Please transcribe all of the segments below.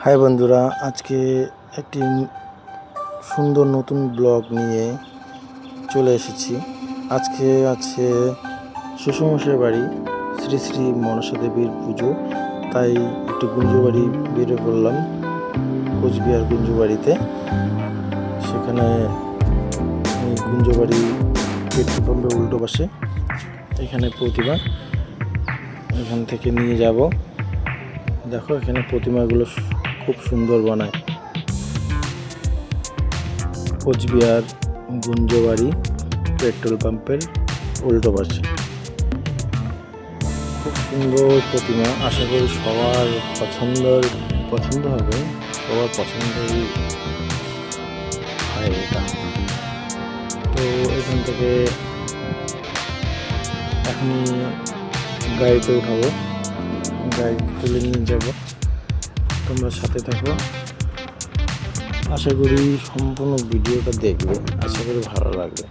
High বন্ধুরা, আজকে একটি সুন্দর নতুন ব্লগ নিয়ে চলে এসেছি। আজকে আছে শ্বশুরমশাইয়ের বাড়ি শ্রী শ্রী মনসা দেবীর পুজো, তাই একটু গুঞ্জবাড়ি বেরিয়ে পড়লাম, কোচবিহার গুঞ্জবাড়িতে। সেখানে গুঞ্জবাড়ি পেট্রোল পাম্পের উল্টো পাশে এখানে প্রতিমা, এখান থেকে নিয়ে যাব। দেখো এখানে প্রতিমাগুলো খুব সুন্দর বানায়। কোচবিহার গুঞ্জবাড়ি পেট্রোল পাম্পের উল্টো পাশে খুব সুন্দর প্রতিমা। আশা করি সবার পছন্দ হবে, সবার পছন্দই হয় এটা। তো এখান থেকে এখনই গাড়িতে উঠাবো, গাড়ি তুলে নিয়ে যাব। তোমরা সাথে থাকো, আশা করি সম্পূর্ণ ভিডিওটা দেখবে, আশা করি ভালো লাগবে।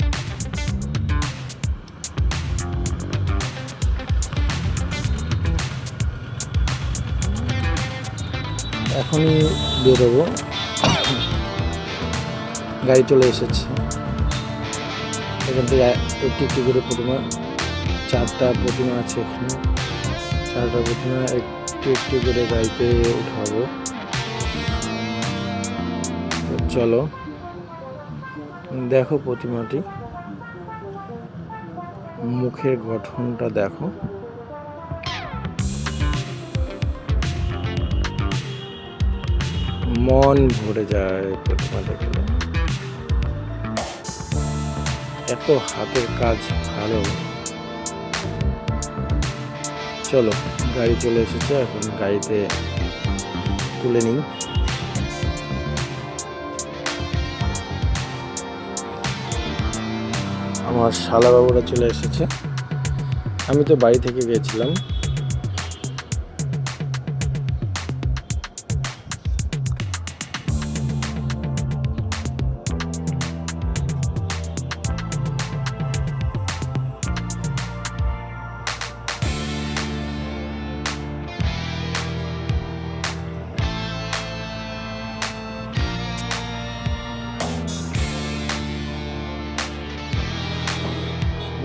এখনই বেরোবো, গাড়ি চলে এসেছে। এখান থেকে একটু একটু করে প্রতিমা, 4টা প্রতিমা আছে এখানে, 4টা প্রতিমা একটু একটু করে গাড়িতে উঠাবো। চলো দেখো প্রতিমাটি, মুখের গঠনটা দেখো, মন ভরে যায় প্রতিমা দেখলে। এত হাতের কাজ ভালো। চলো গাড়ি চলে এসেছে, এখন গাড়িতে তুলে নিই। আমার শালাবাবুরা চলে এসেছে, আমি তো বাড়ি থেকে গিয়েছিলাম।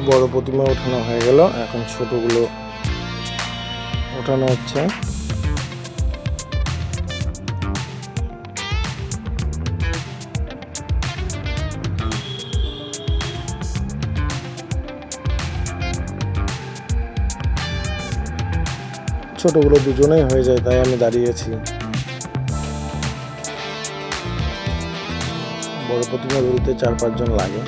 বড় প্রতিমা ওঠানো হয়ে গেল, এখন ছোটগুলো ওঠানো হচ্ছে। ছোটগুলো দুজনেই হয়ে যায়, তাই আমি দাঁড়িয়েছি। বড় প্রতিমা তুলতে 4-5 জন লাগে।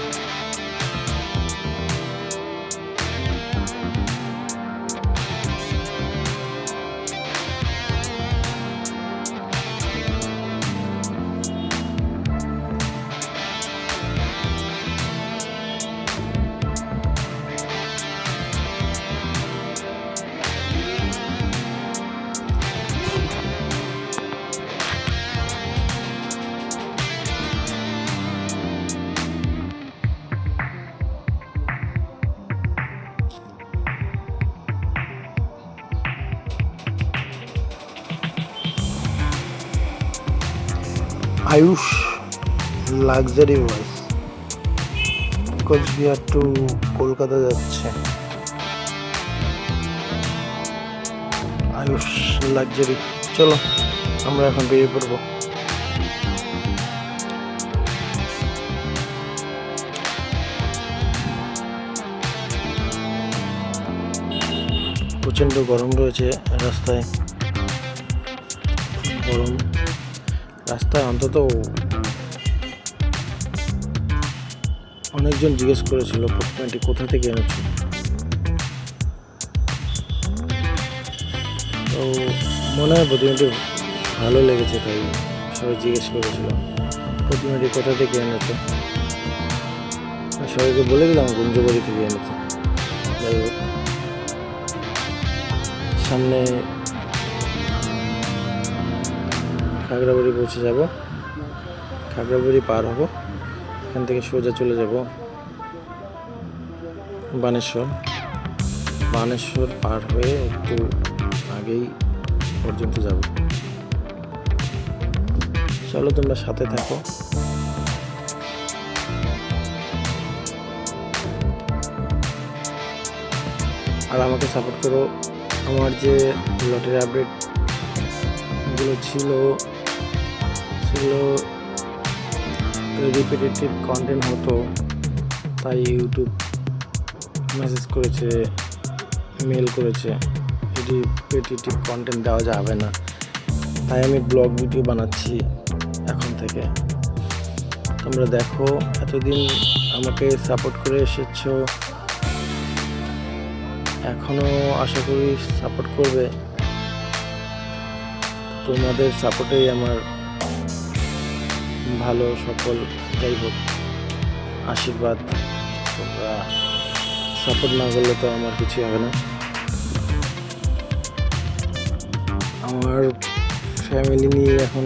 Ayush luxury bus Coochbehar to Kolkata যাচ্ছে। আয়ুষ লাক্সারি, চলো আমরা এখন বেরিয়ে পড়বো। প্রচণ্ড গরম রয়েছে রাস্তায়, গরম রাস্তায়। অন্তত অনেকজন জিজ্ঞেস করেছিল প্রতিমাটি কোথা থেকে এনেছো, তো মনে হয় প্রতিমাটি ভালো লেগেছে, তাই সবাই জিজ্ঞেস করেছিল প্রতিমাটি কোথা থেকে এনেছো। সবাইকে বলে দিলাম গুঞ্জবাড়ি থেকে এনেছে। যাই হোক, সামনে খাগড়াবাড়ি পৌঁছে যাব, খাগড়াবাড়ি পার হব, এখান থেকে সোজা চলে যাব বানেশ্বর পার হয়ে একটু আগেই পর্যন্ত যাব। চলো তোমরা সাথে থাকো। আর আমাকে সাপোর্ট করো। আমার যে লটারি আপডেটগুলো ছিল রিপিটেটিভ কন্টেন্ট হতো, তাই ইউটিউব মেসেজ করেছে, মেল করেছে রিপিটেটিভ কন্টেন্ট দেওয়া যাবে না, তাই আমি ব্লগ ভিডিও বানাচ্ছি এখন থেকে। তোমরা দেখো, এতদিন আমাকে সাপোর্ট করে এসেছো, এখনো আশা করি সাপোর্ট করবে। তোমাদের সাপোর্টেই আমার ভালো সফল, যাই হোক আশীর্বাদ। তোমরা সাপোর্ট না করলে তো আমার কিছু হবে না। আমার ফ্যামিলি নিয়ে এখন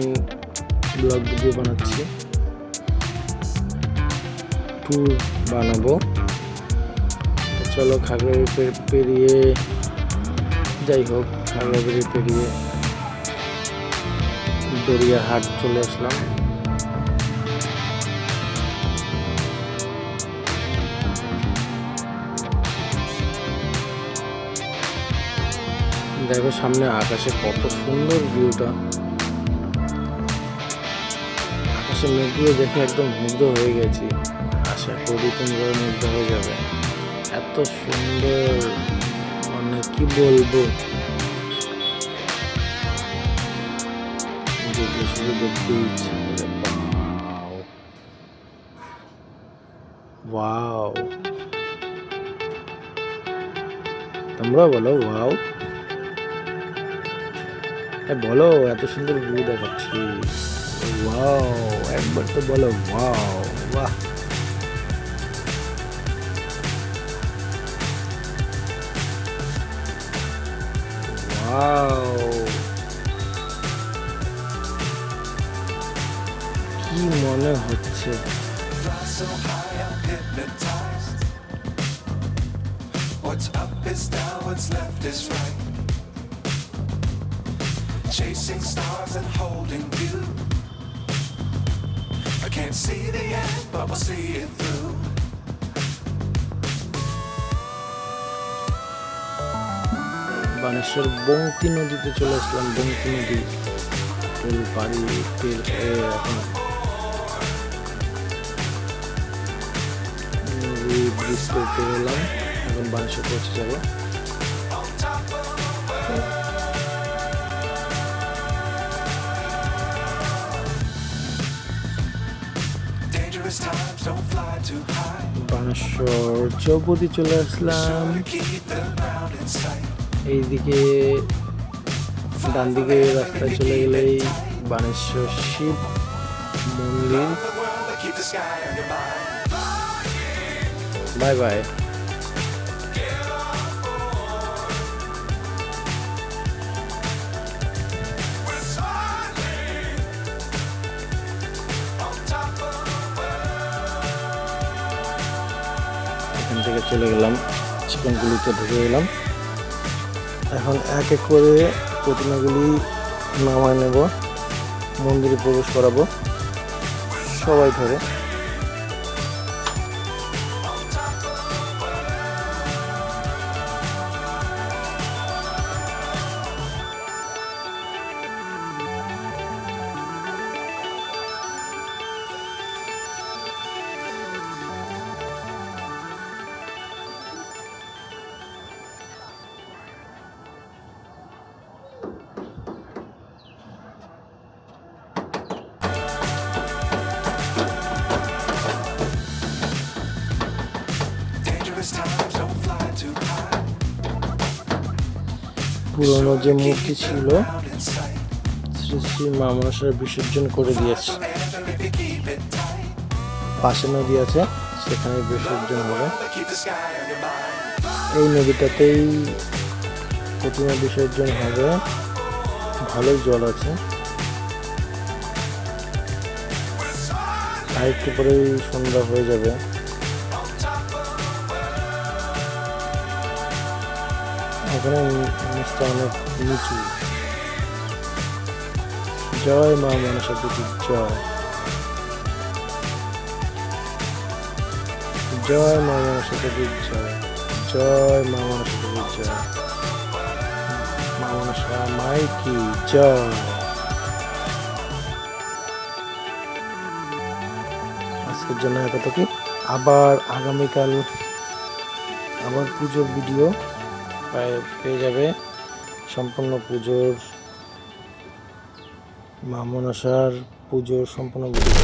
ব্লগ ভিডিও বানাচ্ছি, ট্যুর বানাবো। চলো খাগড়াছড়ি পেরিয়ে, যাই হোক খাগড়াছড়ি পেরিয়ে দরিয়াহাট চলে আসলাম। দেখো সামনে আকাশে কত সুন্দর ভিউটা, আকাশে মেঘগুলো দেখে একদম মুগ্ধ হয়ে গেছি। আশা করি তোমরা মুগ্ধ হয়ে যাবে, এত সুন্দর, মানে কি বলবো, দেখলে শুধু দেখতে ইচ্ছা করে। ওয়াও, তোমরা বলো ওয়াও, বলো এত সুন্দর ভিউ দেখাচ্ছি। ওয়াও, একবার তো বলো ওয়াও। বাহ, কি মনে হচ্ছে? Chasing stars and holding you. I can't see the end, but we'll see it through. Baneshwar বঙ্কি নদীতে চলে আসলাম। বঙ্কি নদী ফুল পাড়ি এখন ব্রিজ করতে এলাম, এখন বানেশ্বর পৌঁছে যাবো। বানেশ্বর চৌপতি চলে আসলাম। এইদিকে ডান দিকে রাস্তায় চলে গেলেই বানেশ্বর শিব মন্দির। Bye bye. এখান থেকে চলে গেলাম চিকনগুলিতে, ঢুকে গেলাম। এখন এক এক করে প্রতিমাগুলি নামায় নেব, মন্দিরে প্রবেশ করাবো সবাই ধরে। পুরনো যে মূর্তি ছিল শ্রী শ্রী মা মনসার বিসর্জন করে দিয়েছে। পাশে নদী আছে, সেখানে বিসর্জন হবে। এই নদীটাতেই প্রতিমা বিসর্জন হবে, ভালোই জল আছে। আর একটু পরেই সন্ধ্যা হয়ে যাবে। এখানে নিচটা অনেক নিচু, জয় মা মনসা দেবীর জয়। জয় মা মনসা দেবীর জয়। জয় মা মনসা দেবীর জয়। মা মনসা মাই কি জয়। আজকের জন্য এতটুকু। আবার আগামীকাল আবার পুজোর ভিডিও পেয়ে যাবে। সম্পূর্ণ পুজোর মা মনসার পুজোর সম্পূর্ণ ভিডিও।